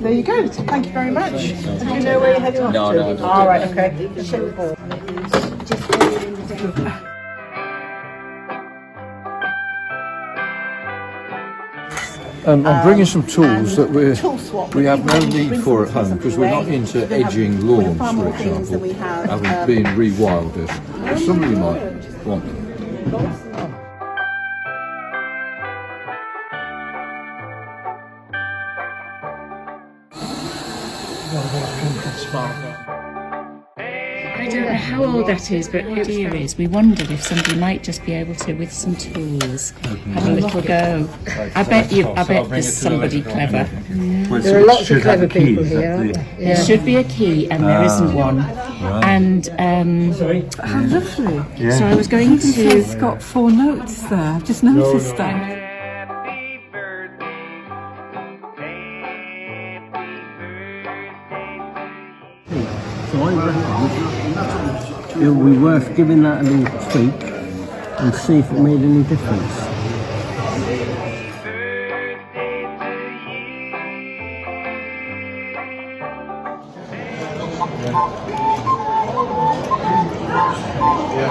there you go. Thank you very much. Do you know where you're heading off to? No. All right, okay. I'm bringing some tools that we have no Tool swap. need for at home because we're not into edging lawns, for example, having been rewilded. But somebody might want them. I don't know how old that is, but the idea is we wondered if somebody might just be able to, with some tools, have a little go. I bet there's somebody clever. There are lots of clever people here. There should be a key, and there isn't one. And How lovely. so I was going to. It's got 4 notes there. I've just noticed that. So I reckon it would be worth giving that a little tweak and see if it made any difference.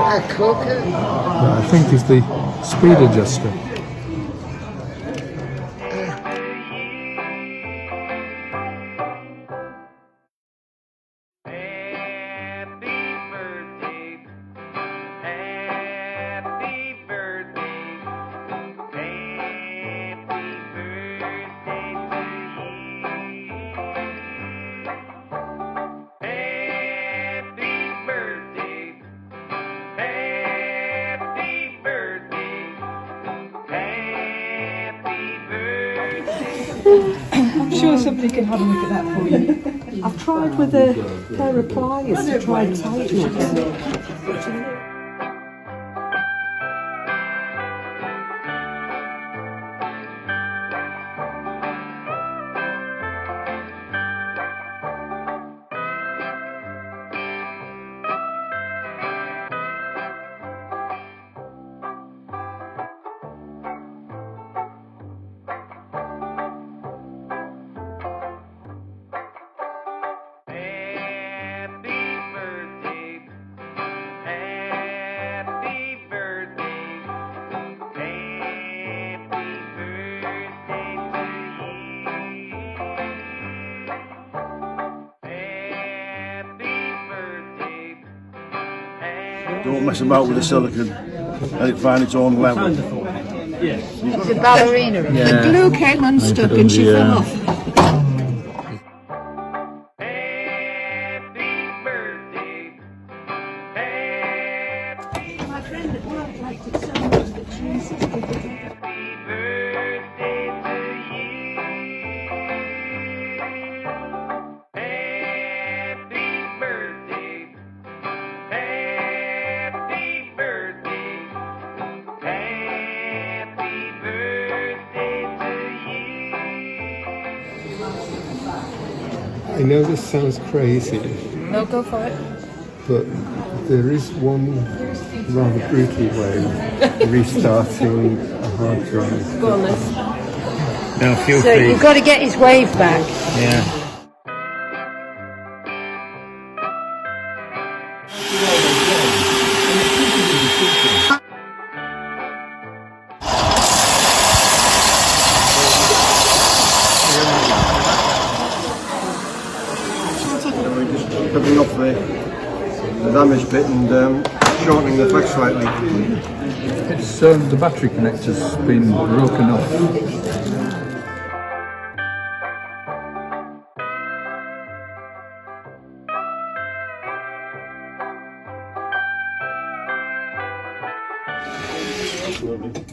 I think it's the speed adjuster. I'm sure somebody can have a look at that for you. I've tried with a pair of pliers to try and tighten it. Don't mess about with the silicone. Let it find its own level. It's a ballerina. The glue came unstuck and she fell off. My friend at work liked it so much that she insisted that I know this sounds crazy, No, go for it. but there is one rather brutal way of restarting a hard drive. Go on, Liz. No, feel free. So you've got to get his wave back. Yeah. Cutting off the damaged bit and shortening the flex slightly. It's the battery connector's been broken off.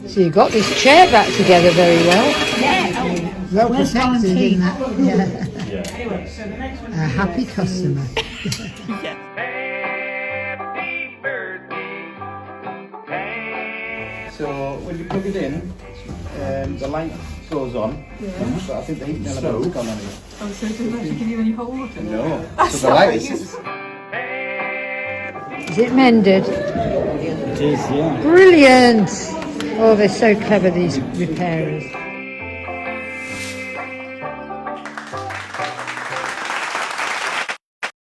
So you got this chair back together very well. Yeah. Well protected in that. Yeah. A happy customer. So when you plug it in, the light goes on. Yeah. But I think the heating element's gone on here. Oh, so it doesn't actually give you any hot water? No. So the light is. Is it mended? It is, yeah. Brilliant! Oh, they're so clever, these repairers.